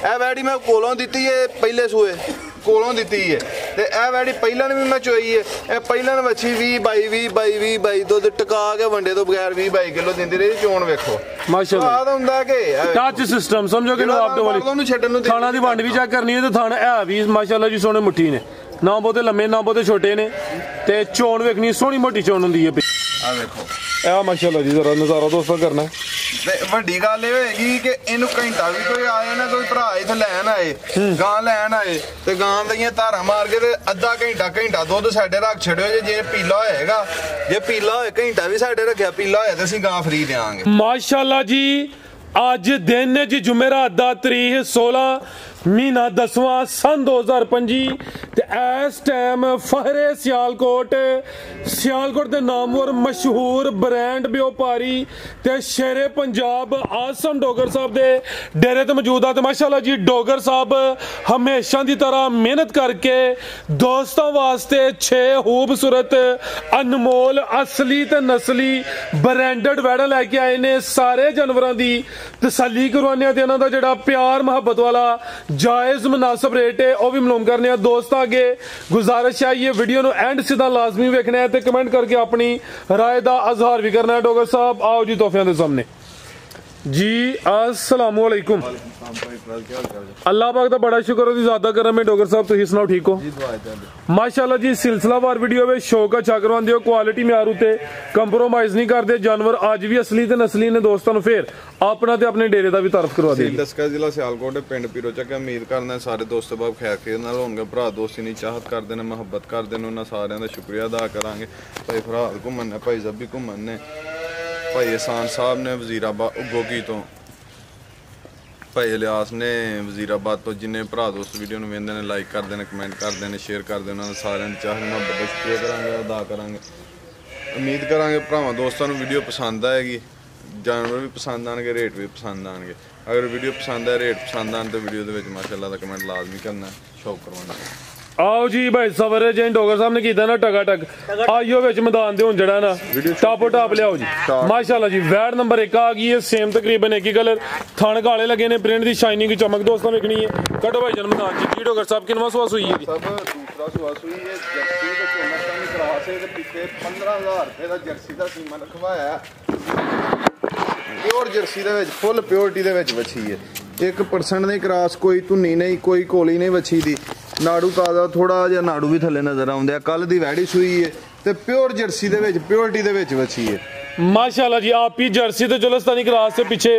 ਇਹ ਵੈੜੀ ਮੈਂ ਕੋਲੋਂ ਦਿੱਤੀ ਹੈ ਪਹਿਲੇ ਸੂਏ ਕੋਲੋਂ ਦਿੱਤੀ ਹੈ ਤੇ ਇਹ ਵੈੜੀ ਪਹਿਲਾਂ ਵੀ ਮੈਂ ਚੋਈ ਹੈ ਇਹ ਪਹਿਲਾਂ ਵੱਛੀ 20 ਦੁੱਧ ਟਿਕਾ ਕੇ ਵੰਡੇ ਤੋਂ ਬਗੈਰ 20 ਕਿਲੋ ਦਿੰਦੀ ਰਹੀ ਚੋਣ ਵੇਖੋ ਮਾਸ਼ਾਅੱਲਾ ਆਹ ਹੁੰਦਾ ਕਿ ਟੱਚ ਸਿਸਟਮ ਸਮਝੋ ਕਿ ਆਪਦੇ ਵਾਲੀ ਥਾਣਾ ਦੀ ਵੰਡ ਵੀ ਚੈੱਕ ਕਰਨੀ ਹੈ ਤੇ ਥਾਣਾ ਹੈ ਵੀ ਮਾਸ਼ਾਅੱਲਾ ਜੀ ਸੋਹਣੇ ਮੁੱਠੀ ਨੇ ਨਾ ਬਹੁਤੇ ਲੰਮੇ ਨਾ ਬਹੁਤੇ ਛੋਟੇ ਨੇ ਤੇ ਚੋਣ ਵੇਖਣੀ ਸੋਹਣੀ ਮੋਟੀ ਚੋਣ ਹੁੰਦੀ ਹੈ ਆ ਵੇਖੋ ਇਹ ਮਾਸ਼ਾਅੱਲਾ ਜੀ ਜ਼ਰਾ ਨਜ਼ਾਰਾ ਦੋਸਤਾਂ ਕਰਨਾ ਤੇ ਵੱਡੀ ਗੱਲ ਇਹ ਹੋਏਗੀ ਕਿ ਇਹਨੂੰ ਘੰਟਾ ਵੀ ਕੋਈ ਆਏ ਨਾ ਕੋਈ ਭਰਾ ਇੱਥੇ ਲੈਣ ਆਏ ਗਾਂ ਲੈਣ ਆਏ ਤੇ ਗਾਂ ਦੀਆਂ ਧਾਰਾਂ ਮਾਰ ਕੇ ਤੇ ਅੱਧਾ ਘੰਟਾ ਦੁੱਧ ਸਾਡੇ ਰੱਖ ਛੱਡਿਓ ਜੇ ਪੀਲਾ ਹੋਏਗਾ ਜੇ ਪੀਲਾ ਹੋਏ ਘੰਟਾ ਵੀ ਸਾਡੇ ਰੱਖਿਆ ਪੀਲਾ ਹੋਇਆ ਤੇ ਅਸੀਂ ਗਾਂ ਫਰੀ ਦੇਵਾਂਗੇ ਮਾਸ਼ਾਅੱਲਾ ਜੀ ਅੱਜ ਦਿਨ ਨੇ ਜੀ ਜੁਮੇਰਾਤ ਦਾ ਤਰੀਕ 16 ਮਹੀਨਾ 10ਵਾਂ सन 2025 ਤੇ ਇਸ ਟਾਈਮ ਫਹਰੇ ਸਿਆਲਕੋਟ ਦੇ ਨਾਮਵਰ ਮਸ਼ਹੂਰ ਬ੍ਰਾਂਡ ਵਪਾਰੀ ਤੇ ਸ਼ੇਰੇ ਪੰਜਾਬ ਆਸਮ ਡੋਗਰ ਸਾਹਿਬ ਦੇ ਡੇਰੇ ਤੇ ਮੌਜੂਦ ਆ ਤੇ ਮਾਸ਼ਾਅੱਲਾ ਜੀ ਡੋਗਰ ਸਾਹਿਬ ਹਮੇਸ਼ਾ ਦੀ ਤਰ੍ਹਾਂ ਮਿਹਨਤ ਕਰਕੇ ਦੋਸਤਾਂ ਵਾਸਤੇ 6 ਖੂਬਸੂਰਤ ਅਨਮੋਲ ਅਸਲੀ ਤੇ ਨਸਲੀ ਬ੍ਰਾਂਡਡ ਵੈੜਾਂ ਲੈ ਕੇ ਆਏ ਨੇ ਸਾਰੇ ਜਾਨਵਰਾਂ ਦੀ ਤਸੱਲੀ ਕਰਵਾਉਂਦੇ ਤੇ ਇਹਨਾਂ ਦਾ ਜਿਹੜਾ ਪਿਆਰ ਮੁਹੱਬਤ ਵਾਲਾ ਜਾਇਜ਼ ਮੁਨਾਸਬ ਰੇਟ है वह भी मालूम करने दोस्तों अगे गुजारिश है ये वीडियो नु एंड सीधा लाजमी वेखना है ते कमेंट करके अपनी राय दा इजहार भी करना है डोगर साहब आओ जी तोहफियां दे सामने जी अस्सलाम वालेकुम अल्लाह पाक दा बड़ा शुक्र है ज़्यादा करम है डोगर साहब तुसीं सुनाओ ठीक हो माशाअल्लाह जी सिलसिलावार वीडियो में शौक अच्छा करवांदे हो क्वालिटी म्यार उते कंप्रोमाइज नहीं करते जानवर आज भी असली ते नस्ली ने दोस्तों फिर अपना ते अपने डेरे दा भी तारफ करवा दे दसका जिला सियालकोट पिंड पीरो चक उम्मीद करना सारे दोस्त बाब खैर खैर नाल होणगे भरा दोस्ती नी चाहत करदे ने मुहब्बत करदे ने उन्हां सारियां दा शुक्रिया अदा करांगे भाई फराल घुमन ने भाई जब्बी घुमन ने भाई एहसान साहब ने वजीराबाद गोगी तो भाई इलियास ने वजीराबाद तो जिन्हें भरा दोस्त वीडियो नूं वेंदे ने लाइक करदे ने कमेंट करदे ने शेयर करदे उन्हां दा सारियां दी चाह मुहब्बत दा शुक्रिया करांगे अदा करांगे उम्मीद करांगे भरावां दोस्तां नूं वीडियो पसंद आएगी जानवर भी पसंद आएंगे रेट भी पसंद आएंगे अगर वीडियो पसंद आए रेट पसंद आने तो वीडियो दे विच माशाअल्लाह दा कमेंट लाजमी करना शौक करवाना आओ जी भाई सवरे जैन डोगर साहब ने कीता ना टकाटक आइयो विच मैदान दे हुण जड़ा ना टापो टाप लियाओ जी माशाअल्लाह जी वैड नंबर 1 आ गई है सेम तकरीबन एक ही कलर थान काले लगे ने प्रिंट दी शाइनिंग की चमक दोस्तों देखनी है कटो भाई जन मैदान जी डोगर साहब किनवा सुआ सुई है सब दूसरा सुआ सुई है जर्सी ते चोना का क्रॉस है ते पीछे 15000 रुपए दा जर्सी दा सीमा रखवाया प्योर जर्सी दे विच फुल प्योरिटी दे विच वछी है 1% नहीं क्रॉस कोई धुनी नहीं कोई कोली नहीं वछी दी नाड़ू ताजा थोड़ा जिहा नाड़ू भी थले नजर आउंदे आ कल दी वैड़ी सूई है ते प्योर जर्सी दे विच प्योरिटी दे विच वछी है माशाअल्लाह जी आप ही जर्सी ते जुलस्तानी क्रॉस से पीछे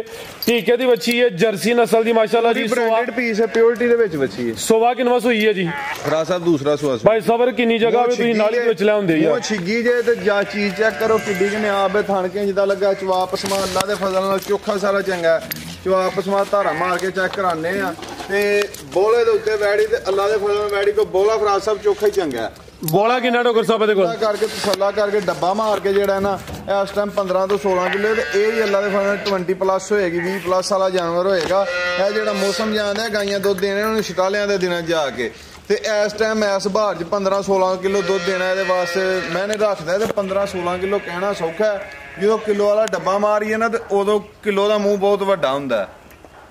टीके दी वछी है जर्सी नस्ल दी माशाअल्लाह जी ब्रांडेड पीस है प्योरिटी दे विच वछी है सोवा किनवा सुई है जी फरा साहब दूसरा सुआ भाई सबर किन्नी जगह पे तुसी नाली विच ले हुंदे यार वो छिगी जे ते जा चीज चेक करो किड्डी कने आप थान के जिदा लगा चवाप समा अल्लाह दे फजल नाल चोखा सारा चंगा है चवाप समा धारा मार के चेक कराने आ ते बोले दे उत्ते वैड़ी ते अल्लाह दे फजल नाल वैड़ी को बोला फरा साहब चोखा ही चंगा है बोला किन्ना डोगर साहब दे कोल करके तसल्ला करके डब्बा मार के जेड़ा ना इस टाइम 15 तो 16 किलो ते ए ही अल्लाह दे फजल 20 प्लस होएगी 20 प्लस वाला जानवर होएगा ए जेड़ा मौसम जांदा गाइयां दुध देने उन्हें छटालियां दे दिनां जाके ते इस टाइम इस बहार च 15-16 किलो दुध देना इहदे वास्ते मैंने रखदा ते 15-16 किलो कहना सौखा है जो किलो वाला डब्बा मारिए ना ते उदों किलो दा मूंह बहुत वड्डा हुंदा है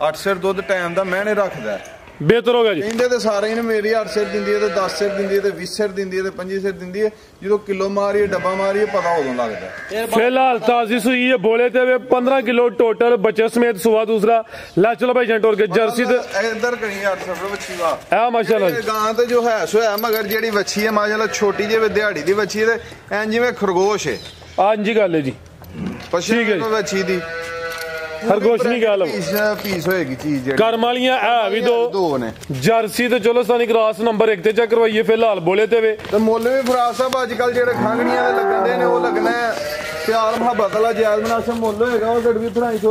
8 सिर दुध टाइम दा मैंने रखदा बेहतर हो गया जी कहंदे ते सारे ने मेरी 8 सिर दिंदी है ते 10 सिर दिंदी है ते 20 सिर दिंदी है ते 25 सिर दिंदी है जो किलो मारिए डब्बा मारिए पता उदों लगदा फिलहाल ताजी सुई है बोले ते 15 किलो टोटल बच्चे समेत सुवा दूसरा ला चलो भाई जंटोर के जर्सी ते इधर कहीं 8 रुपए वछी वा आ माशाल्लाह गां ते जो है सो है मगर जेडी वछी है माशाल्लाह छोटी जे दिहाड़ी दी वछी है ते एं जिवें खरगोश है हां जी गल है जी ठीक है वछी दी खरगोश नहीं गल पीस होएगी चीज कर्म वालियां है भी दो ने जर्सी ते चलो सानी क्रॉस नंबर 1 ते चेक करवाइए फिलहाल बोले ते वे ते मुੱਲ भी फराज साहब आजकल जेड़े खांगणियां दे लगन दे ने ओ लगना प्यार मुहब्बत वाला जायज मुनासिब मुੱਲ होएगा ओ गड़ भी थराई सो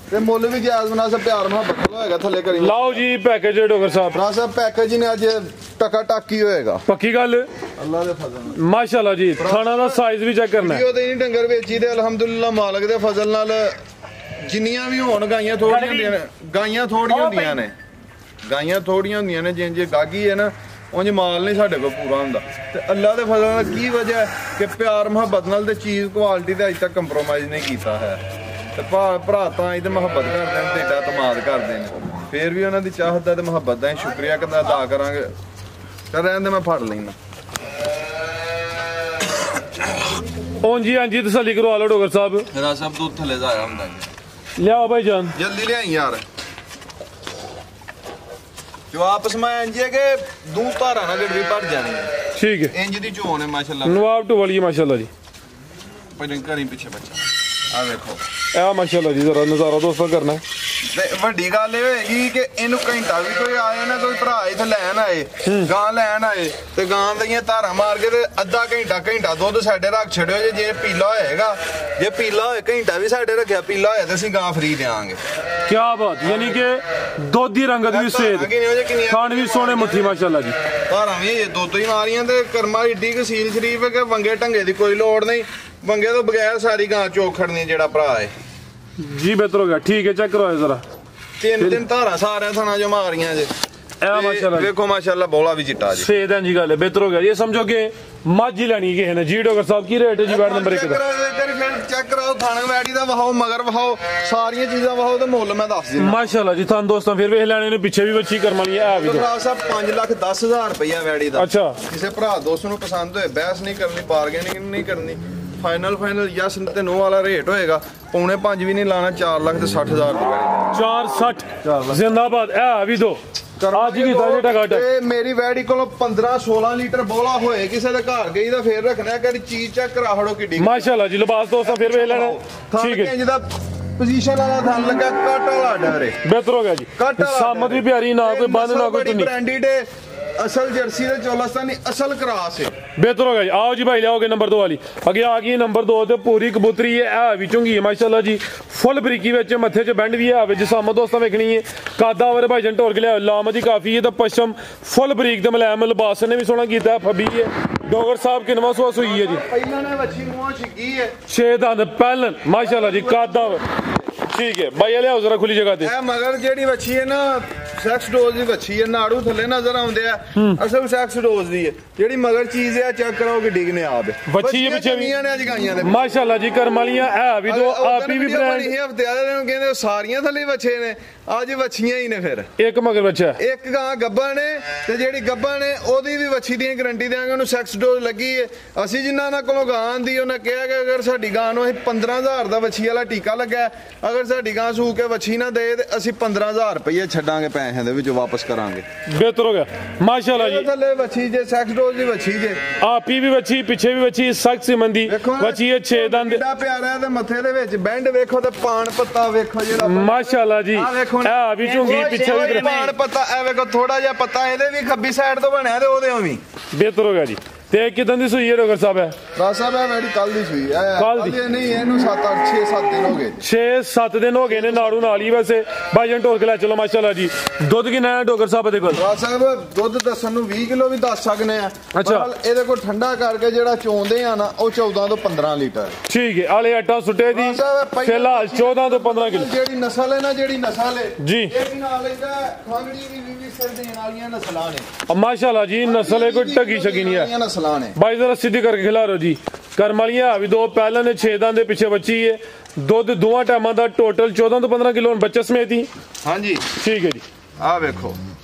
ते मुੱਲ भी जायज मुनासिब प्यार मुहब्बत वाला होएगा थले करी लाओ जी पैकेज डोगर साहब फराज साहब पैकेज ने आज टका टाकी होएगा पक्की गल अल्लाह दे फजल माशाल्लाह जी खाना दा साइज भी चेक करना है वीडियो ते नहीं डंगर वेची दे अल्हम्दुलिल्लाह मालिक दे फजल नाल जिन्नियां भी होण गाइयां थोड़ियां हुंदियां ने गाइयां थोड़ियां हुंदियां ने गाइयां थोड़ियां हुंदियां ने जिंज गागी है ना उंज माल नहीं साडे कोल पूरा हुंदा ते अल्लाह दे फजल नाल की वजह है कि प्यार मुहब्बत नाल ते चीज क्वालिटी ते अज तक कंप्रोमाइज नहीं कीता है ਤੇ ਭਰਾ ਤਾਂ ਇਹਦੇ ਮੁਹੱਬਤ ਕਰਦੇ ਨੇ, ਤੇ ਏਡਾ ਤਮਾਦ ਕਰਦੇ ਨੇ, ਫੇਰ ਵੀ ਉਹਨਾਂ ਦੀ ਚਾਹਤ ਦਾ ਤੇ ਮੁਹੱਬਤ ਦਾ ਸ਼ੁਕਰੀਆ ਕਿੱਦਾਂ ਅਦਾ ਕਰਾਂਗੇ। ਚੱਲ ਰਹਿਣ ਦੇ, ਮੈਂ ਫੜ ਲੈਣਾ। ਹਾਂਜੀ ਤਸੱਲੀ ਕਰਵਾ ਲਓ ਡੋਗਰ ਸਾਹਿਬ। ਮੇਰਾ ਸਭ ਦੁੱਧ ਥੱਲੇ ਜਾਇਆ ਹੁੰਦਾ ਜੀ। ਲਿਆਓ ਭਾਈ ਜਾਨ, ਜਲਦੀ ਲਿਆਈ ਯਾਰ। ਜੋ ਆਪਸ ਮੈਂ ਇੰਜ ਹੈ ਕਿ ਦੂ ਧਾਰਾਂ ਨਾਲ ਗੱਡੀ ਭਰ ਜਾਣੀ ਹੈ। ਠੀਕ ਹੈ, ਇੰਜ ਦੀ ਚੋਣ ਹੈ ਮਾਸ਼ਾਅੱਲਾ। ਨਵਾਬ ਟੂ ਵਾਲੀ ਮਾਸ਼ਾਅੱਲਾ ਜੀ। ਪਹਿਲਾਂ ਘਰੀ ਪਿੱਛੇ ਬੱਚਾ ਆ ਵੇਖੋ, ਇਹ ਮਾਸ਼ਾਅੱਲਾ ਜੀ ਜ਼ਰਾ ਨਜ਼ਾਰਾ ਦੋਸਤਾਂ ਕਰਨਾ। ਤੇ ਵੱਡੀ ਗੱਲ ਇਹ ਹੋਏਗੀ ਕਿ ਇਹਨੂੰ ਘੰਟਾ ਵੀ ਕੋਈ ਆਏ ਨਾ, ਕੋਈ ਭਰਾ ਇੱਥੇ ਲੈਣ ਆਏ, ਗਾਂ ਲੈਣ ਆਏ, ਤੇ ਗਾਂ ਦੀਆਂ ਧਾਰਾਂ ਮਾਰ ਕੇ ਤੇ ਅੱਧਾ ਘੰਟਾ ਦੁੱਧ ਸਾਡੇ ਰੱਖ ਛੱਡਿਓ। ਜੇ ਪੀਲਾ ਹੋਏਗਾ, ਜੇ ਪੀਲਾ ਹੋਏ ਘੰਟਾ ਵੀ ਸਾਡੇ ਰੱਖਿਆ ਪੀਲਾ ਹੋਇਆ ਤੇ ਅਸੀਂ ਗਾਂ ਫਰੀ ਦੇਵਾਂਗੇ। ਕੀ ਬਾਤ, ਯਾਨੀ ਕਿ ਦੁੱਧ ਦੀ ਰੰਗਤ ਵੀ ਸੇਧ, ਖਾਣ ਵੀ ਸੋਹਣੇ ਮੁੱਠੀ ਮਾਸ਼ਾਅੱਲਾ ਜੀ। ਧਾਰਾਂ ਵੀ ਦੁੱਧ ਹੀ ਮਾਰੀਆਂ ਤੇ ਕਰਮਾ ਏਡੀ ਕੁ ਸੀਲ ਸ਼ਰੀਫ ਹੈ ਕਿ ਵੰਗੇ ਢੰਗੇ ਦੀ ਕੋਈ ਲੋੜ ਨਹੀਂ। ਵੰਗੇ ਤੋਂ ਬਗੈਰ ਸਾਰੀ ਗਾਂ ਚੋਕ ਖੜਨੀ ਜਿਹੜਾ ਭਰਾ ਹੈ ਜੀ। ਬਿਹਤਰ ਹੋ ਗਿਆ, ਠੀਕ ਹੈ, ਚੈੱਕ ਕਰਵਾਓ ਜ਼ਰਾ। ਤਿੰਨ ਧਾਰਾਂ ਸਾਰਿਆਂ ਥਾਣਾ ਜੋ ਮਾਰੀਆਂ ਜੇ। ਇਹ ਮਾਸ਼ਾਅੱਲਾ ਵੇਖੋ ਮਾਸ਼ਾਅੱਲਾ ਬੋਲਾ ਵੀ ਚਿੱਟਾ ਜੀ। ਸੇਧ ਹੈ ਜੀ ਗੱਲ ਹੈ, ਬਿਹਤਰ ਹੋ ਗਿਆ। ਇਹ ਸਮਝੋ ਕਿ ਮੱਝ ਹੀ ਲੈਣੀ ਕਿਸੇ ਨੇ ਜੀ। ਡਾਕਟਰ ਸਾਹਿਬ ਕੀ ਰੇਟ ਹੈ ਜੀ ਬੈਡ ਨੰਬਰ 1 ਦਾ? ਚੈੱਕ ਕਰਾਓ, ਥਾਣਾ ਵੈੜੀ ਦਾ ਵਹਾਓ, ਮਗਰ ਵਹਾਓ, ਸਾਰੀਆਂ ਚੀਜ਼ਾਂ ਵਹਾਓ ਤੇ ਮੁੱਲ ਮੈਂ ਦੱਸ ਦਿੰਦਾ। ਮਾਸ਼ਾਅੱਲਾ ਜੀ। ਤੁਹਾਨੂੰ ਦੋਸਤਾਂ ਫਿਰ ਵੇਖ ਲੈਣੇ ਨੇ, ਪਿੱਛੇ ਵੀ ਬੱਚੀ ਕਰਮ ਵਾਲੀ ਆ ਵੀ। ਭਰਾ ਸਾਹਿਬ 5,10,000 ਰੁਪਇਆ ਵੈੜੀ ਦਾ। ਅੱਛਾ, ਕਿਸੇ ਭਰਾ ਦੋਸਤ ਨੂੰ ਪਸੰਦ ਹੋਏ, ਬਹਿਸ ਨਹੀਂ ਕਰਨੀ, ਬਾਰਗੇਨਿੰਗ ਨਹੀਂ ਕਰਨੀ, ਫਾਈਨਲ ਯਸ ਤੇ ਨੋ ਵਾਲਾ ਰੇਟ ਹੋਏਗਾ। ਪੌਣੇ 5 ਵੀ ਨਹੀਂ ਲਾਣਾ, 4,60,000 ਦੀ ਵੈੜੀ। 460 ਜ਼ਿੰਦਾਬਾਦ। ਇਹ ਵੀ ਦੋ ਅੱਜ ਕੀ ਤਾਂ ਘਟ। ਤੇ ਮੇਰੀ ਵੈੜੀ ਕੋਲੋਂ 15-16 ਲੀਟਰ ਬੋਲਾ ਹੋਏ, ਕਿਸੇ ਦੇ ਘਰ ਗਈ ਤਾਂ ਫੇਰ ਰੱਖਣਾ। ਕਿ ਚੀਜ਼ ਚੈੱਕ ਕਰਾ ਹੜੋ ਕਿੱਡੀ ਮਾਸ਼ਾਅੱਲਾ ਜੀ। ਲਿਬਾਸ ਦੋਸਤਾਂ ਫਿਰ ਵੇਖ ਲੈਣਾ। ਠੀਕ ਹੈ, ਜਿਹਦਾ ਪੋਜੀਸ਼ਨ ਵਾਲਾ ਥਣ ਲੱਗਾ, ਕੱਟ ਵਾਲਾ ਡਰੇ। ਬਿਹਤਰ ਹੋ ਗਿਆ ਜੀ। ਸਾਮਤ ਵੀ ਪਿਆਰੀ, ਨਾ ਕੋਈ ਬੰਦ ਨਾ ਕੋਈ ਟੁੰਨੀ। ਬ੍ਰਾਂਡਡ ਅਸਲ ਜਰਸੀ ਦੇ ਚੋਲਸਤਾਨੀ ਅਸਲ ਕਰਾਸ ਹੈ। ਬਿਹਤਰ ਹੋ ਗਿਆ ਜੀ। ਆਓ ਜੀ ਭਾਈ ਲਿਆਓਗੇ ਨੰਬਰ 2 ਵਾਲੀ। ਅੱਗੇ ਆ ਗਈ ਨੰਬਰ 2 ਤੇ ਪੂਰੀ ਕਬੂਤਰੀ ਹੈ। ਇਹ ਵੀ ਚੁੰਗੀ ਹੈ ਮਾਸ਼ਾਅੱਲਾ ਜੀ। ਫੁੱਲ ਬਰੀਕੀ ਵਿੱਚ, ਮੱਥੇ 'ਚ ਬੈਂਡ ਵੀ ਹੈ ਵਿੱਚ। ਸਾਮਤ ਦੋਸਤਾਂ ਵੇਖਣੀ ਹੈ। ਕਾਦਾ ਵਰ ਭਾਈਜਨ ਢੋਰ ਕੇ ਲਿਆ, ਲਾਮ ਦੀ ਕਾਫੀ ਹੈ ਤੇ ਪਸ਼ਮ ਫੁੱਲ ਬਰੀਕ ਤੇ ਮਲੈਮ। ਲਿਬਾਸ ਨੇ ਵੀ ਸੋਹਣਾ ਕੀਤਾ, ਫੱਬੀ ਹੈ। ਡੋਗਰ ਸਾਹਿਬ ਕਿੰਨਵਾਂ ਸੂਆ ਸੂਈ ਹੈ ਜੀ? ਪਹਿਲਾਂ ਨੇ ਵੱਛੀ ਮੂੰਹ ਛਿੱਗੀ ਹੈ, 6 ਦੰਦ ਪਹਿਲਨ ਮਾਸ਼ਾਅੱਲਾ ਜੀ। ਕਾਦਾ ਠੀਕ ਹੈ ਭਾਈ, ਲਿਆਓ ਜ਼ਰਾ ਖੁੱਲੀ ਜਗ੍ਹਾ ਤੇ। ਇਹ ਮਗਰ ਜਿਹੜੀ ਵੱਛੀ ਹੈ ਨਾ, ਸੈਕਸ ਡੋਜ਼ ਦੀ ਵੱਛੀ ਹੈ। ਨਾੜੂ ਥੱਲੇ ਨਜ਼ਰ ਆਉਂਦੇ ਆ, ਅਸਲ ਸੈਕਸ ਡੋਜ਼ ਦੀ ਹੈ। ਜਿਹੜੀ ਮਗਰ ਚੀਜ਼ ਹੈ ਚੈੱਕ ਕਰਾਓ ਕਿ ਡਿੱਗਨੇ ਆਪ ਵੱਛੀ ਹੈ ਪਿੱਛੇ ਵੀ ਨੇ ਅੱਜ ਗਾਈਆਂ ਦੇ ਮਾਸ਼ਾਅੱਲਾ ਜੀ। ਕਰਮ ਵਾਲੀਆਂ ਇਹ ਵੀ ਦੋ ਆਪੀ ਵੀ ਬ੍ਰਾਂਡ ਹਫਤੇ ਵਾਲੇ ਨੂੰ ਕਹਿੰਦੇ ਸਾਰੀਆਂ ਥੱਲੇ ਵੱਛੇ ਨੇ, ਅੱਜ ਵੱਛੀਆਂ ਹੀ ਨੇ। ਫਿਰ ਇੱਕ ਮਗਰ ਬੱਚਾ, ਇੱਕ ਗਾਂ ਗੱਭਾ ਨੇ, ਤੇ ਜਿਹੜੀ ਗੱਭਾ ਨੇ ਉਹਦੀ ਵੀ ਵੱਛੀ ਦੀ ਗਾਰੰਟੀ ਦੇਾਂਗੇ। ਉਹਨੂੰ ਸੈਕਸ ਡੋਜ਼ ਲੱਗੀ ਹੈ। ਅਸੀਂ ਜਿਨ੍ਹਾਂ ਉਹਨਾਂ ਕੋਲੋਂ ਗਾਂ ਆਂਦੀ, ਉਹਨੇ ਕਿਹਾ ਕਿ ਅਗਰ ਸਾਡੀ ਗਾਂ ਨੂੰ 15,000 ਦਾ ਵੱਛੀ ਵਾਲਾ ਟੀਕਾ ਲੱਗਾ, ਅਗਰ ਸਾਡੀ ਗਾਂ ਸੂ ਕੇ ਵੱਛੀ ਨਾ ਦੇ ਤੇ ਅਸੀਂ 15,000 ਰੁਪਏ ਛੱਡਾਂਗੇ, ਪੈਸਿਆਂ ਦੇ ਵਿੱਚ ਵਾਪਸ ਕਰਾਂਗੇ। ਬਿਹਤਰ ਹੋ ਗਿਆ ਮਾਸ਼ਾਅੱਲਾ ਜੀ। ਥੱਲੇ ਵੱਛੀ ਜੇ ਸੈਕਸ ਡੋਜ਼ ਦੀ ਵੱਛੀ ਜੇ, ਆਪੀ ਵੀ ਵੱਛੀ, ਪਿੱਛੇ ਵੀ ਵੱਛੀ, ਸਖਤ ਸਿਮੰਦੀ ਵੱਛੀ ਹੈ। 6 ਦੰਦ ਕਿੰਨਾ ਪਿਆਰਾ ਹੈ। ਤੇ ਮੱਥੇ ਦੇ ਵਿੱਚ ਬੈਂਡ ਵੇਖੋ ਤੇ ਪਾਨ ਪੱਤਾ ਵੇਖੋ ਜਿਹੜਾ ਮਾਸ਼ਾਅੱਲਾ ਜੀ। ਇਹ ਵੀ ਚੁੰਗੀ ਪਿੱਛੇ ਵੀ ਪਾਨ ਪੱਤਾ, ਇਹ ਵੇਖੋ ਥੋੜਾ ਜਿਹਾ ਪੱਤਾ ਇਹਦੇ ਵੀ ਖੱਬੀ ਸਾਈਡ ਤੋਂ ਬਣਿਆ ਤੇ ਉਹਦੇ ਵੀ। ਬਿਹਤਰ ਹੋ ਗਿਆ ਜੀ। ਤੇ ਕਿਦਾਂ ਦੀ ਸੂਈ ਹੈ ਡਾਕਟਰ ਸਾਹਿਬ? ਹੈ ਰਾਜ ਸਾਹਿਬ ਇਹ ਮੇਰੀ ਕੱਲ ਦੀ ਸੂਈ ਹੈ। ਕੱਲ ਦੀ ਨਹੀਂ, ਇਹਨੂੰ 6-7 ਦਿਨ ਹੋ ਗਏ। 6-7 ਦਿਨ ਹੋ ਗਏ ਨੇ ਨਾੜੂ ਨਾਲ ਹੀ। ਵੈਸੇ ਭਾਈਜਨ ਢੋਲ ਕੇ ਲੈ ਚਲੋ ਮਾਸ਼ਾਅੱਲਾ ਜੀ। ਦੁੱਧ ਕਿੰਨਾ ਹੈ ਡਾਕਟਰ ਸਾਹਿਬ ਦੇ ਕੋਲ? ਰਾਜ ਸਾਹਿਬ ਦੁੱਧ ਦੱਸਣ ਨੂੰ 20 ਕਿਲੋ ਵੀ ਦੱਸ ਸਕਦੇ ਆ। ਅੱਛਾ, ਇਹਦੇ ਕੋਲ ਠੰਡਾ ਕਰਕੇ ਜਿਹੜਾ ਚੋਂਦੇ ਆ ਨਾ, ਉਹ 14 ਤੋਂ 15 ਲੀਟਰ। ਠੀਕ ਹੈ। ਆਲੇ ਆਟਾ ਸੁੱਟੇ ਦੀ ਫਿਲਹਾਲ 14 ਤੋਂ 15 ਕਿਲੋ। ਜਿਹੜੀ ਨਸਲ ਹੈ ਨਾ, ਜਿਹੜੀ ਨਸਲ ਹੈ ਜੀ, ਇਹ ਵੀ ਨਾਲ ਇਹਦਾ ਖੰਗੜੀ ਵੀ ਸਿਰ ਦੇਣ ਵਾਲੀਆਂ ਨਸਲਾਂ ਨੇ ਮਾਸ਼ਾਅੱਲਾ ਜੀ। ਨਸਲ ਹੈ ਕੋਈ ਢੱਗੀ ਛਗੀ ਨਹੀਂ ਹੈ ਨਸਲਾਂ ਨੇ। ਭਾਈ ਜ਼ਰਾ ਸਿੱਧੀ ਕਰਕੇ ਖਿਲਾ ਰੋ ਜੀ। ਕਰਮ ਵਾਲੀਆਂ ਵੀ ਦੋ ਪਹਿਲਾਂ ਨੇ 6 ਦੰਦ ਦੇ ਪਿੱਛੇ ਬੱਚੀ ਹੈ। ਦੁੱਧ ਦੋਵਾਂ ਟਾਈਮਾਂ ਦਾ ਟੋਟਲ 14 ਤੋਂ 15 ਕਿਲੋ ਬੱਚਾ ਸਮੇਤ ਹੀ। ਹਾਂਜੀ ਠੀਕ ਹੈ ਜੀ। ਆਹ ਵੇਖੋ,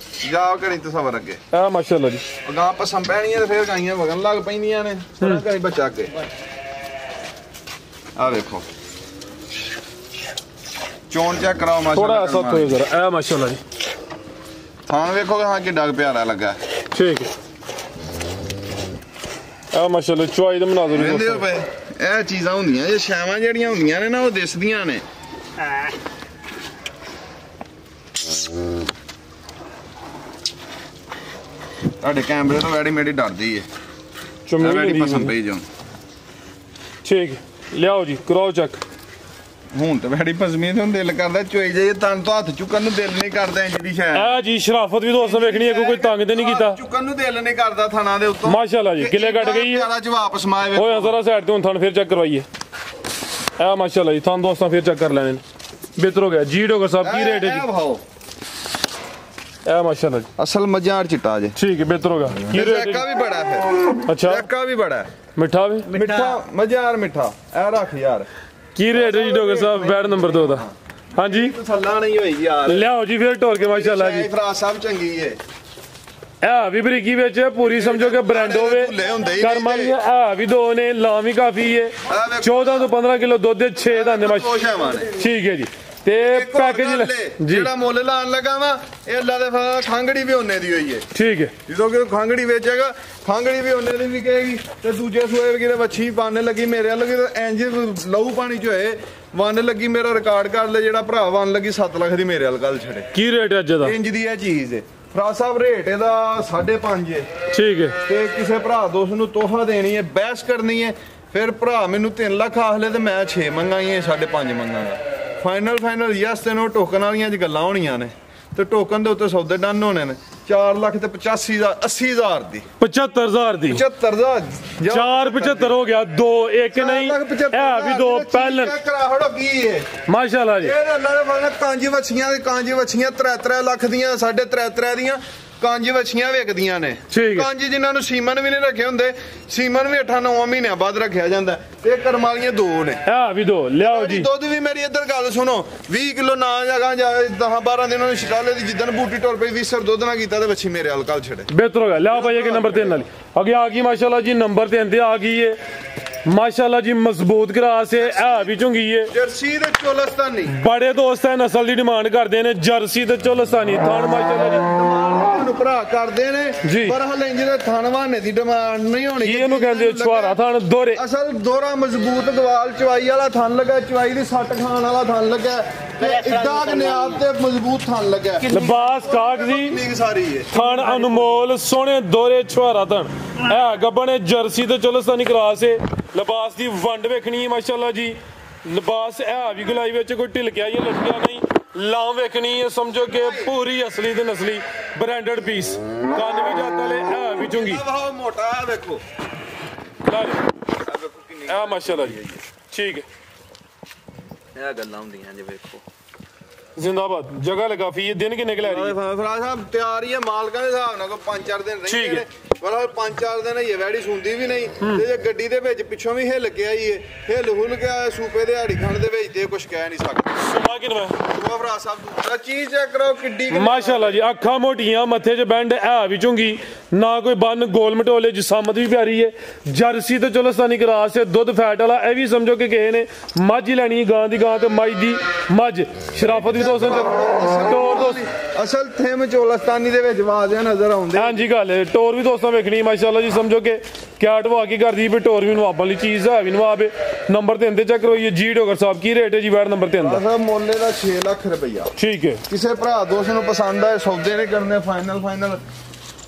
ਜਾਓ ਕਰੀ ਤਸਵਰ ਅੱਗੇ। ਆ ਮਾਸ਼ਾਅੱਲਾ ਜੀ। ਗਾਂ ਪਸੰਦ ਪੈਣੀਆਂ ਤੇ ਫਿਰ ਗਾਈਆਂ ਵਗਣ ਲੱਗ ਪੈਂਦੀਆਂ ਨੇ। ਕਰੀ ਬੱਚਾ ਅੱਗੇ, ਆਹ ਵੇਖੋ ਚੋਣ ਚੈੱਕ ਕਰਾਓ ਮਾਸ਼ਾਅੱਲਾ। ਥੋੜਾ ਸੱਤ ਹੋਏ ਜ਼ਰਾ। ਆ ਮਾਸ਼ਾਅੱਲਾ ਜੀ। ਥਾਂ ਵੇਖੋਗੇ ਹਾਂ ਕਿੱਡਾ ਪਿਆਰਾ ਲੱਗਾ। ਠੀਕ ਹੈ। ਆ ਮਾਸ਼ਾਅੱਲਾ ਚੁਆਈ ਦਾ ਮਨਾਜ਼ਰ ਵੇਂਦੇ ਹੋ ਪਏ। ਇਹ ਚੀਜ਼ਾਂ ਹੁੰਦੀਆਂ ਜੇ ਛਾਵਾਂ ਜਿਹੜੀਆਂ ਹੁੰਦੀਆਂ ਨੇ ਨਾ, ਉਹ ਦਿਸਦੀਆਂ ਨੇ। ਤੁਹਾਡੇ ਕੈਮਰੇ ਤੋਂ ਵੈੜੀ ਮੇਰੀ ਡਰਦੀ ਹੈ। ਚੁੰਮੀ ਪਸੰਦ ਪਈ ਜੋ। ਠੀਕ ਹੈ, ਲਿਆਓ ਜੀ ਕਰਾਓ ਚੈੱਕ। ਹੁਣ ਤੇ ਵੈੜੀ ਪਸਮੀ ਤੇ ਹੁਣ ਦਿਲ ਕਰਦਾ ਚੋਈ ਜਾਈਏ, ਤਨ ਤੋਂ ਹੱਥ ਚੁੱਕਣ ਨੂੰ ਦਿਲ ਨਹੀਂ ਕਰਦਾ ਜਿਹੜੀ ਸ਼ਾਇਦ। ਆ ਜੀ ਸ਼ਰਾਫਤ ਵੀ ਦੋਸਤਾਂ ਵੇਖਣੀ ਹੈ, ਕੋਈ ਤੰਗ ਤੇ ਨਹੀਂ ਕੀਤਾ। ਚੁੱਕਣ ਨੂੰ ਦਿਲ ਨਹੀਂ ਕਰਦਾ ਥਾਣਾ ਦੇ ਉੱਤੋਂ ਮਾਸ਼ਾਅੱਲਾ ਜੀ। ਕਿੱਲੇ ਕੱਟ ਗਈ ਹੈ। ਪਿਆਰਾ ਚ ਵਾਪਸ ਮਾਏ ਓਏ ਜ਼ਰਾ ਸਾਈਡ ਤੇ ਹੁਣ ਥਣ ਫਿਰ ਚੈੱਕ ਕਰਵਾਈਏ। ਆ ਮਾਸ਼ਾਅੱਲਾ ਜੀ। ਥਣ ਦੋਸਤਾਂ ਫਿਰ ਚੈੱਕ ਕਰ ਲੈਣੇ ਨੇ। ਬਿਹਤਰ ਹੋ ਗਿਆ ਜੀ। ਡਾਕਟਰ ਸਾਹਿਬ ਕੀ ਰੇਟ ਹੈ ਜੀ? ਇਹ ਮਾਸ਼ਾਅੱਲਾ ਜੀ ਅਸਲ ਮਜ਼ਾਰ ਚਿੱਟਾ ਜੇ। ਠੀਕ ਹੈ, ਬਿਹਤਰ ਹੋ ਗਿਆ। ਕੀ ਰੇਟ ਹੈ? ਵੀ ਬੜਾ ਹੈ। ਅੱਛਾ, ਚੱਕਾ ਵੀ ਬੜਾ ਹੈ। ਮਿੱਠਾ ਵੀ ਮਿੱਠਾ ਮਜ਼ਾਰ ਮਿੱਠਾ। ਇਹ ਰੱਖ ਯਾਰ, ਕੀ ਰੇਟ ਹੈ ਜੀ ਡਾਕਟਰ ਸਾਹਿਬ ਬੈਡ ਨੰਬਰ 2 ਦਾ? ਹਾਂਜੀ ਥੱਲਾ ਨਹੀਂ ਹੋਈ ਯਾਰ, ਲਿਆਓ ਜੀ ਫਿਰ ਢੋਲ ਕੇ ਮਾਸ਼ਾਅੱਲਾ ਜੀ। ਫਰਾਸ ਸਾਹਿਬ ਚੰਗੀ ਹੈ, ਇਹ ਵੀ ਬਰੀਕੀ ਵਿੱਚ ਪੂਰੀ ਸਮਝੋ ਕਿ ਬ੍ਰਾਂਡ ਹੋਵੇ ਕਰਮ ਵਾਲੀਆਂ। ਇਹ ਵੀ 2 ਨੇ, ਲਾਂ ਵੀ ਕਾਫੀ ਹੈ। 14 ਤੋਂ 15 ਕਿਲੋ ਦੁੱਧ ਦੇ 6 ਦਾਨੇ ਮਾਸ਼ਾਅੱਲਾ। ਠੀਕ ਹੈ ਜੀ। ਤੇ ਪੈਕੇਜ ਜਿਹੜਾ ਮੁੱਲ ਲਾਣ ਲੱਗਾ ਵਾ ਇਹ ਅੱਲਾ ਦੇ ਫਜ਼ਲ ਖੰਗੜੀ ਵੀ ਉਹਨੇ ਦੀ ਹੋਈ ਹੈ। ਠੀਕ ਹੈ। ਜਦੋਂ ਕਿ ਖੰਗੜੀ ਵੇਚੇਗਾ ਖੰਗੜੀ ਵੀ ਉਹਨੇ ਦੀ ਵਿਕੇਗੀ। ਤੇ ਦੂਜੇ ਸੂਏ ਵੀ ਕਿਤੇ ਵੱਛੀ ਬੰਨ ਲੱਗੀ ਮੇਰੇ ਵੱਲ ਇੰਜ ਲਹੂ ਪਾਣੀ ਚ ਹੋਏ ਵੰਨ ਲੱਗੀ, ਮੇਰਾ ਰਿਕਾਰਡ ਕਰ ਲੈ, ਜਿਹੜਾ ਭਰਾ ਵੰਨ ਲੱਗੀ 7 ਲੱਖ ਦੀ ਮੇਰੇ ਵੱਲ ਗੱਲ ਛੱਡੇ। ਕੀ ਰੇਟ ਹੈ ਅੱਜ ਦਾ? ਇੰਜ ਦੀ ਇਹ ਚੀਜ਼ ਹੈ ਫਰਾਜ ਸਾਹਿਬ, ਰੇਟ ਇਹਦਾ 5.5 ਹੈ। ਠੀਕ ਹੈ। ਤੇ ਕਿਸੇ ਭਰਾ ਦੋਸਤ ਨੂੰ ਤੋਹਫਾ ਦੇਣੀ ਹੈ, ਬਹਿਸ ਕਰਨੀ ਹੈ, ਫਿਰ ਭਰਾ ਮੈਨੂੰ 3 ਲੱਖ ਆਖ ਲੈ ਤੇ ਮੈਂ 6 ਮੰਗਾਈਆਂ 5.5 ਮੰਗਾਂਗਾ। ਫਾਈਨਲ ਯਸ ਤੇ ਨੋ ਟੋਕਨ ਵਾਲੀਆਂ ਚ ਗੱਲਾਂ ਹੋਣੀਆਂ ਨੇ ਤੇ ਟੋਕਨ ਦੇ ਉੱਤੇ ਸੌਦੇ ਡਨ ਹੋਣੇ ਨੇ। 4 ਲੱਖ ਤੇ 80,000 ਦੀ 75,000 ਦੀ 75,000 4 75 ਹੋ ਗਿਆ। 2 1 ਨਹੀਂ ਇਹ ਵੀ 2 ਪਹਿਲਨ ਕਰਾਹੜੋ ਕੀ ਹੈ ਮਾਸ਼ਾਅੱਲਾ ਜੀ। ਇਹ ਅੱਲਾ ਦੇ ਫਜ਼ਲ ਕੰਜ ਵੱਛੀਆਂ 3 ਲੱਖ ਦੀਆਂ 3.5 ਦੀਆਂ ਕੰਜ ਵੱਛੀਆਂ ਵਿਕਦੀਆਂ ਨੇ। ਕੰਜ ਜਿਨ੍ਹਾਂ ਨੂੰ ਸੀਮਨ ਵੀ ਨਹੀਂ ਰੱਖੇ ਹੁੰਦੇ, ਸੀਮਨ ਵੀ 8-9 ਮਹੀਨਿਆਂ ਬਾਅਦ ਰੱਖਿਆ ਜਾਂਦਾ। ਤੇ ਕਰਮ ਵਾਲੀਆਂ 2 ਨੇ, ਆ ਵੀ 2 ਲਿਆਓ ਜੀ। ਦੁੱਧ ਵੀ ਮੇਰੀ ਇੱਧਰ ਗੱਲ ਸੁਣੋ, 20 ਕਿਲੋ ਨਾ ਜਗਾ 10-12 ਦਿਨਾਂ ਨੂੰ ਸ਼ਿਕਾਲੇ ਦੀ ਜਿੱਦਣ ਬੂਟੀ ਟੁਰ ਪਈ 20 ਦੁੱਧ ਨਾ ਕੀਤਾ ਤੇ ਬੱਚੀ ਮੇਰੇ ਹਾਲ ਕੱਲ ਛੱਡੇ। ਬਿਹਤਰ ਹੋ ਗਿਆ। ਲਿਆਓ ਭਾਈ ਕਿ ਨੰਬਰ 3 ਵਾਲੀ ਅੱਗੇ ਆ ਗਈ ਮਾਸ਼ਾਅੱਲਾ ਜੀ। ਨੰਬਰ 3 ਤੇ ਆ ਗਈ ਹੈ माशाल्लाह जी, मजबूत ग्रास है, भी चुंगी है। जर्सी ते चोलस्तानी बड़े दोस्त है नस्ल की डिमांड करते हैं, जर्सी ते चोलस्तानी थान माशाल्लाह जी भरा करते हैं जी, पर हले इंज दे थान वाने दी डिमांड नहीं होनी। की इहनू कहंदे छुहारा थान दोरे, असल दोरा मजबूत गवाल चवाई वाला थान लगा, चवाई दी सट खान वाला थान लगा, इदा नियाब ते मजबूत थान लगा। लिबास कागजी सारी है, थान अनमोल सोने दोरे छुहारा थान है गब्बन जर्सी ते चोलस्तानी क्रास है। लिबास की वंड वेखनी है माशाल्लाह जी, लिबास है भी गुलाई विच कोई ढिलकिया या लटकिया नहीं, लां वेखनी है समझो कि पूरी असली ते नस्ली ब्रांडेड पीस। कान भी जाता ले है भी चुंगी मोटा है देखो है माशाल्लाह जी, ठीक है। ਇਹ ਗੱਲਾਂ ਹੁੰਦੀਆਂ ਜੇ ਵੇਖੋ। जिंदाबाद जगह लगा फी दिन किन्ने ले रही है फराज साहब? तैयार ही है, मालकां दे हिसाब नाल 5-4 दिन रही है, पर 5-4 दिन ये वैड़ी सुंदी भी नहीं ते जे गड्डी दे विच पिछों भी हिल के आई है, हिल हुल के आए सूपे दे हाड़ी खण दे विच ते कुछ कह नहीं सकदा। सुबह किनवा सुबह फराज साहब दूसरा चीज चेक करो किड्डी माशाल्लाह जी, अखां मोटियां मथे च बैंड है भी चुंगी ना कोई बन गोल मटोले, जिसामत भी प्यारी है। जर्सी ते चोलस्तानी क्रास है, दुध फैट वाला ए भी समझो कि किसी ने मझ ही लैनी है, गां दी गां ते मझ दी मझ। शराफत असल them Cholistani they which was नजर आउंदे। हां जी गल है, टोर भी दोस्तों वेखनी माशाल्लाह जी, समझो कि कैट वा की करदी भी टोर भी नवाबां वाली चीज है, भी नवाब है। नंबर 3 ते चेक करो ये जी डोगर साहब की रेट है जी वैट नंबर 3 दा? सर मोले दा 6 लाख रुपया, ठीक है। किसे भरा दोस्त नूं पसंद आए सौदे ने करने फाइनल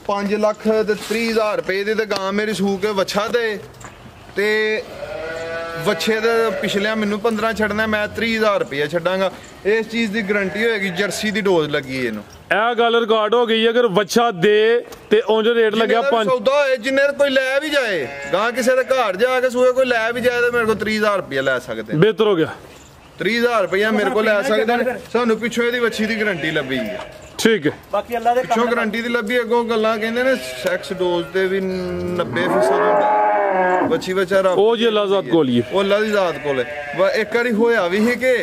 5 लाख ते 30,000 रुपए दी ते गां मेरी सूक के वछा ते वच्छे दे पिछले मैनू 15 छड़ना, मैं 30,000 रुपया छड़ांगा। इस चीज़ की गारंटी होएगी, जर्सी की डोज लगी है। ਇਹ ਗੱਲ ਰਿਕਾਰਡ ਹੋ ਗਈ, अगर वच्छा दे ते उंज रेट लग्या 5 सौदा होए जिन्ने कोई लै भी जाए, गां किसी दे घर जाके सूए कोई लै भी जाए तो मेरे को 30,000 रुपया लै सकते। बेहतर हो गया, 30,000 रुपया मेरे को लै सकते हैं। सानू पिछों इहदी वच्छी दी गारंटी लभी है, ठीक है। बाकी अल्लाह दे पिछों गारंटी दी लभी, अगों गल्लां कहंदे ने सैक्स डोज ते भी 90% होंदा वच्छी बेचारा ओ जी अल्लाह ज़ात कोल ही है, ओ अल्लाह दी ज़ात कोल है। एक बारी होया भी है कि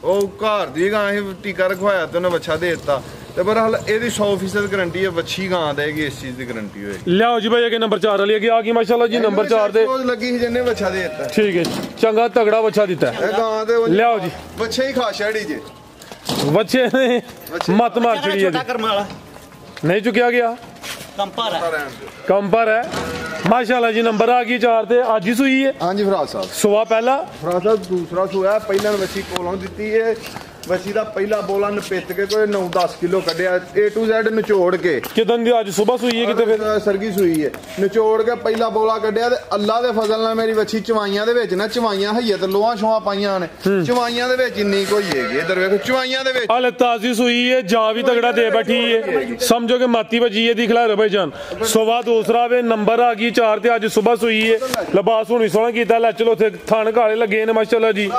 ਉਹ ਘਰ ਦੀ ਗਾਂ ਹੀ ਟੀਕਾ ਰਖਵਾਇਆ ਤੇ ਉਹਨੇ ਵੱਛਾ ਦੇ ਦਿੱਤਾ ਤੇ ਬਰਹਾਲ ਇਹਦੀ 100% ਗਾਰੰਟੀ ਹੈ, ਵੱਛੀ ਗਾਂ ਦੇਗੀ, ਇਸ ਚੀਜ਼ ਦੀ ਗਾਰੰਟੀ ਹੋਏ। ਲਿਆਓ ਜੀ ਭਾਈ ਅੱਗੇ ਨੰਬਰ 4 ਵਾਲੀ ਅੱਗੇ ਆ ਗਈ ਮਾਸ਼ਾਅੱਲਾ ਜੀ, ਨੰਬਰ 4 ਤੇ ਲੱਗੀ ਸੀ ਜਿੰਨੇ ਵੱਛਾ ਦੇ ਦਿੱਤਾ, ਠੀਕ ਹੈ, ਚੰਗਾ ਤਗੜਾ ਵੱਛਾ ਦਿੱਤਾ ਇਹ ਗਾਂ ਤੇ ਲਿਆਓ ਜੀ, ਵੱਛੇ ਹੀ ਖਾ ਛੜੀ ਜੇ ਵੱਛੇ ਨੇ ਮਤ ਮਾਰ ਛੜੀ ਹੈ, नहीं चुकिया गया कंपर है माशाल्लाह जी। नंबर आ गई 4 ते आज ही सूई है। हाँ जी फराज साहब, सुबह पहला फराज साहब दूसरा सूआ पहला वसी कोलों दी है। वसी का पहला बोला नपित के कोई 9-10 किलो कढ़िया A to Z निचोड़ के कितन दी आज सुबह सूई है, किते फिर सरगी सूई है, निचोड़ के पहला बोला कढ़िया ते अल्लाह दे फजल नाल मेरी वछी चवाइयां दे विच ना चवाइयां हईए ते लोहां शोहां पाइयां ने, चवाइयां दे विच इन्नी कोई हैगी, इधर देखो चवाइयां दे विच हाले ताजी सूई है, जा भी तगड़ा दे बैठी है, समझो कि माती बजी है दिखला रे भाईजान। सुबह दूसरा वे नंबर आ गई 4 ते आज सुबह सूई है। लिबास हुणी सोहना कीता, ले चलो थे थान काले लगे ने माशाल्लाह जी,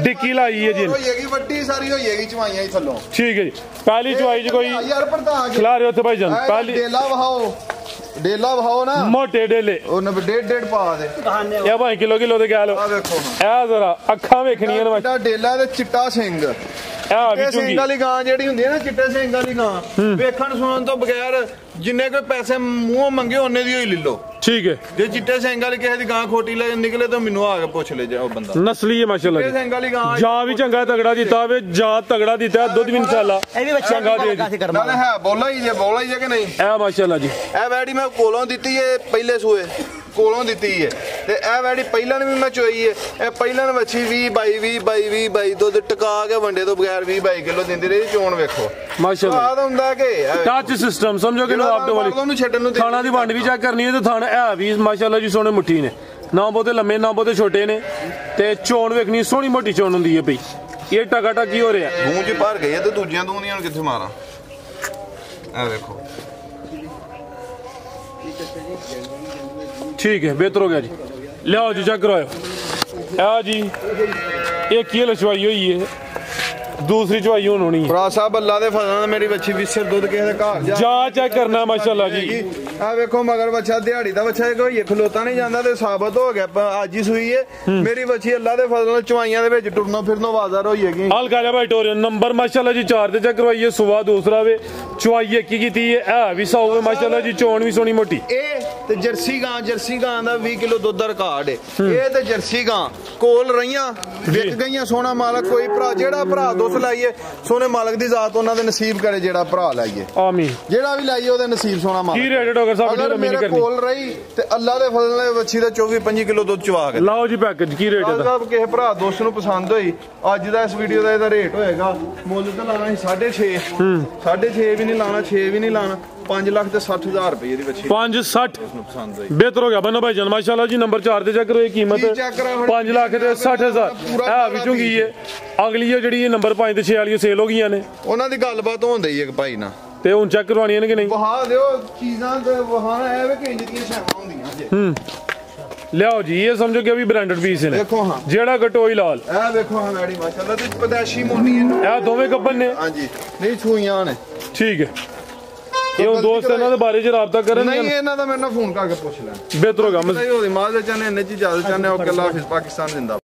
डिक्की लाई है जी, होएगी वड्डी सारी होएगी चवाइयां ही थल्लों, ठीक है जी। पहली चवाई च कोई यार प्रधान खिला रहे हो थे भाईजान, पहली डेला वहाओ ਡੇਲਾ ਵਹਾਓ ਨਾ ਮੋਟੇ ਡੇਲੇ ਉਹ 1.5 ਪਾ ਦੇ ਇਹ ਭਾਈ ਕਿਲੋ ਦੇ ਕਹਿ ਲੋ ਆ ਵੇਖੋ ਇਹ ਜ਼ਰਾ ਅੱਖਾਂ ਵੇਖਣੀਆਂ ਨੇ ਇਹਦਾ ਡੇਲਾ ਤੇ ਚਿੱਟਾ ਸਿੰਘ ਇਹ ਵੀ ਇਹ ਸਿੰਘ ਚੁੰਗੀ ਵਾਲੀ ਗਾਂ ਜਿਹੜੀ ਹੁੰਦੀ ਹੈ ਨਾ ਚਿੱਟੇ ਸਿੰਘ ਵਾਲੀ ਗਾਂ ਵੇਖਣ ਸੁਣਨ ਤੋਂ ਬਗੈਰ ਜਿੰਨੇ ਕੋਈ ਪੈਸੇ ਮੂੰਹੋਂ ਮੰਗੇ ਉਹਨੇ ਦੀ ਹੋਈ ਲੈ ਲਓ ਠੀਕ ਹੈ ਜੇ ਚਿੱਟੇ ਸਿੰਘ ਵਾਲੀ ਕਿਸੇ ਦੀ ਗਾਂ ਖੋਟੀ ਲੈ ਨਿਕਲੇ ਤਾਂ ਮੈਨੂੰ ਆ ਕੇ ਪੁੱਛ ਲੈ ਜਾ ਉਹ ਬੰਦਾ ਨਸਲੀ ਹੈ ਮਾਸ਼ਾਅੱਲਾ ਚਿੱਟੇ ਸਿੰਘ ਵਾਲੀ ਗਾਂ ਜਾ ਵੀ ਚੰਗਾ ਤਗੜਾ ਦਿੱਤਾ ਹੋਵੇ ਜਾ ਤਗੜਾ ਦਿੱਤਾ ਦੁੱਧ ਵੀ ਇਨਸ਼ਾਅੱਲਾ ਇਹ ਵੀ ਬੱਚਾ ਚੰਗਾ ਦੇ ਨਾਲੇ ਹੈ ਬੋਲਾ ਹੀ ਜੇ ਕਿ ਨਹੀਂ ਇਹ ਮਾਸ਼ਾਅੱਲਾ ਜੀ ਇਹ ਵੈੜੀ ਮੈਂ ਕੋਲੋਂ ਦਿੱਤੀ ਏ ਪਹਿਲੇ ਸੂਏ ਕੋਲੋਂ ਦਿੱਤੀ ਏ ਤੇ ਇਹ ਵੈੜੀ ਪਹਿਲਾਂ ਨੇ ਵੀ ਮੈਂ ਚੋਈ ਏ ਇਹ ਪਹਿਲਾਂ ਨੇ ਵੱਛੀ 20 ਦੁੱਧ ਟਕਾ ਕੇ ਵੰਡੇ ਤੋਂ ਬਗੈਰ 20 ਕਿਲੋ ਦਿੰਦੀ ਰਹੀ ਚੋਣ ਵੇਖੋ ਮਾਸ਼ਾਅੱਲਾ ਆਹ ਹੁੰਦਾ ਕਿ ਟੱਚ ਸਿਸਟਮ ਸਮਝੋ ਕਿ ਆਪ ਤੋਂ ਵਾਲੀ ਉਹਨੂੰ ਛੱਡਣ ਨੂੰ ਥਾਣਾ ਦੀ ਵੰਡ ਵੀ ਚੈੱਕ ਕਰਨੀ ਹੈ ਤੇ ਥਾਣਾ ਇਹ ਵੀ ਮਾਸ਼ਾਅੱਲਾ ਜੀ ਸੋਹਣੇ ਮੁੱਠੀ ਨੇ ਨਾ ਬਹੁਤੇ ਲੰਮੇ ਨਾ ਬਹੁਤੇ ਛੋਟੇ ਨੇ ਤੇ ਚੋਣ ਵੇਖਣੀ ਸੋਹਣੀ ਮੋਟੀ ਚੋਣ ਹੁੰਦੀ ਹੈ ਭਈ ਇਹ ਟਕਾ ਟਕੀ ਹੋ ਰਿਹਾ ਮੂੰਹ 'ਚ ਭਰ ਗਈ ਤੇ ਦੂਜੀਆਂ ਦੂਨੀਆਂ ਨੂੰ ਕਿੱਥੇ ਮਾਰਾਂ ਇਹ ਵੇਖੋ ठीक है बेहतर हो गया जी लियाओ जी चेक करवाओ आ जी एक ही लचवाई हुई है दूसरी चवाई होनी है ਭਰਾ ਸਾਹਿਬ ਅੱਲਾ ਦੇ ਫਜ਼ਲ ਨਾਲ ਮੇਰੀ ਬੱਚੀ ਵੀ ਸਿਰ ਦੁੱਧ ਕਿਸੇ ਦੇ ਘਰ जा चेक करना माशाल्लाह जी ਆ ਵੇਖੋ ਮਗਰ ਬੱਚਾ ਦਿਹਾੜੀ ਦਾ ਬੱਚਾ ਕੋਈ ਖਲੋਤਾ ਨਹੀਂ ਜਾਂਦਾ ਤੇ ਸਾਬਤ ਹੋ ਗਿਆ ਅੱਜ ਹੀ ਸੂਈ ਏ ਮੇਰੀ ਬੱਚੀ ਅੱਲਾ ਦੇ ਫਜ਼ਲ ਨਾਲ ਚਵਾਈਆਂ ਦੇ ਵਿੱਚ ਟੁਰਨੋਂ ਫਿਰਨੋਂ ਬਾਜ਼ਾਰ ਹੋਈ ਹੈਗੀ हाल का भाई टोरियन नंबर माशाल्लाह जी 4 ਤੇ चेक करवाइए सुबह दूसरा वे चवाई एक की थी है भी 100 वे माशाल्लाह जी चोण भी सोनी मोटी ਇਹ ਤੇ ਜਰਸੀ ਗਾਂ ਦਾ 20 ਕਿਲੋ ਦੁੱਧ ਦਾ ਰਿਕਾਰਡ ਏ ਇਹ ਤੇ ਜਰਸੀ ਗਾਂ ਕੋਲ ਰਹੀਆਂ ਵਿਕ ਗਈਆਂ ਸੋਨਾ ਮਾਲਕ ਕੋਈ ਭਰਾ ਜਿਹੜਾ ਭਰਾ ਦੁੱਧ ਲਾਈਏ ਸੋਨੇ ਮਾਲਕ ਦੀ ਜ਼ਾਤ ਉਹਨਾਂ ਦੇ ਨਸੀਬ ਕਰੇ ਜਿਹੜਾ ਭਰਾ ਲਾਈਏ आमीन ਜਿਹੜਾ ਵੀ ਲਾਈਏ ਉਹਦੇ ਨਸੀਬ ਸੋਨਾ ਮਾਲਕ की रेट डॉक्टर साहब ਅਗਰ वीडियो ਮੇਰੇ करनी ਕੋਲ ਰਹੀ ਤੇ ਅੱਲਾ ਦੇ ਫਜ਼ਲ ਨਾਲ ਬੱਚੀ ਦਾ 24-25 ਕਿਲੋ ਦੁੱਧ ਚਵਾ ਕੇ लाओ जी पैकेज की रेट है ਸਾਹਿਬ ਕਿਸੇ ਭਰਾ ਦੋਸਤ ਨੂੰ ਪਸੰਦ ਹੋਈ ਅੱਜ ਦਾ ਇਸ ਵੀਡੀਓ ਦਾ ਇਹਦਾ ਰੇਟ ਹੋਏਗਾ ਮੁੱਲ ਤਾਂ ਲਾਣਾ ਸੀ 6.5 6.5 ਵੀ ਨਹੀਂ ਲਾਣਾ 6 ਵੀ ਨਹੀਂ ਲਾਣਾ 5,60,000 ਰੁਪਏ ਦੀ ਬੱਚੀ 560 ਨੂੰ ਪਸੰਦ ਹੋਈ बेहतर हो गया बन्ना भाई जान माशाल्लाह जी नंबर 4 ਤੇ ਚੈੱਕ ਕਰੋ ਇਹ ਕੀਮਤ 5 ਲੱਖ ਤੇ 60,000 ਇਹ ਵਿੱਚੋਂ ਕੀ ਹੈ ਅਗਲੀ ਹੈ ਜਿਹੜੀ ਨੰਬਰ 5 ਤੇ 6 ਵਾਲੀ ਸੇਲ ਹੋ ਗਈਆਂ ਨੇ ਉਹਨਾਂ ਦੀ ਗੱਲਬਾਤ ਹੁੰਦੀ ਹੈ ਇੱਕ ਭਾਈ ਨਾਲ ਤੇ ਹੁਣ ਚੈੱਕ ਕਰਵਾਉਣੀਆਂ ਨੇ ਕਿ ਨਹੀਂ ਵਹਾ ਦਿਓ ਚੀਜ਼ਾਂ ਤੇ ਵਹਾਣਾ ਐ ਵੇ ਕਿ ਇੰਜ ਦੀਆਂ ਸ਼ੈਵਾਂ ਹੁੰਦੀਆਂ ਜੇ ਲਿਆਓ ਜੀ ਇਹ ਸਮਝੋ ਕਿ ਅਭੀ ਬ੍ਰਾਂਡਡ ਪੀਸ ਨੇ ਦੇਖੋ ਹਾਂ ਜਿਹੜਾ ਕਟੋਈ ਲਾਲ ਇਹ ਵੇਖੋ ਹਾਂ ਮੈਡੀ ਮਾਸ਼ਾਅੱਲਾ ਤੇ ਪਦਾਸ਼ੀ ਮੋਨੀ ਹੈ ਇਹ ਦੋਵੇਂ ਗੱਬਨ ਨੇ ਹਾਂਜੀ ਨਹੀਂ ਛੂਈਆਂ ਨੇ ਠੀਕ ਹੈ ਇਹ ਹੁਣ ਦੋਸਤ ਇਹਨਾਂ ਦੇ ਬਾਰੇ ਚ ਰਾਬਤਾ ਕਰਨ ਨਹੀਂ ਇਹਨਾਂ ਦਾ ਮੇਰੇ ਨਾਲ ਫੋਨ ਕਰਕੇ ਪੁੱਛ ਲੈਣ ਬਿਹਤਰ ਹੋਗਾ ਉਹਦੀ ਮਾਂ ਦੇ ਚਾਹਨੇ ਇੰਨੇ ਚ ਜ਼ਿਆਦਾ ਚਾਹਨੇ ਓਕੇ ਅੱਲਾਹ ਹਾਫਿਜ਼ ਪਾਕਿਸਤਾਨ ਜ਼ਿੰਦਾਬਾਦ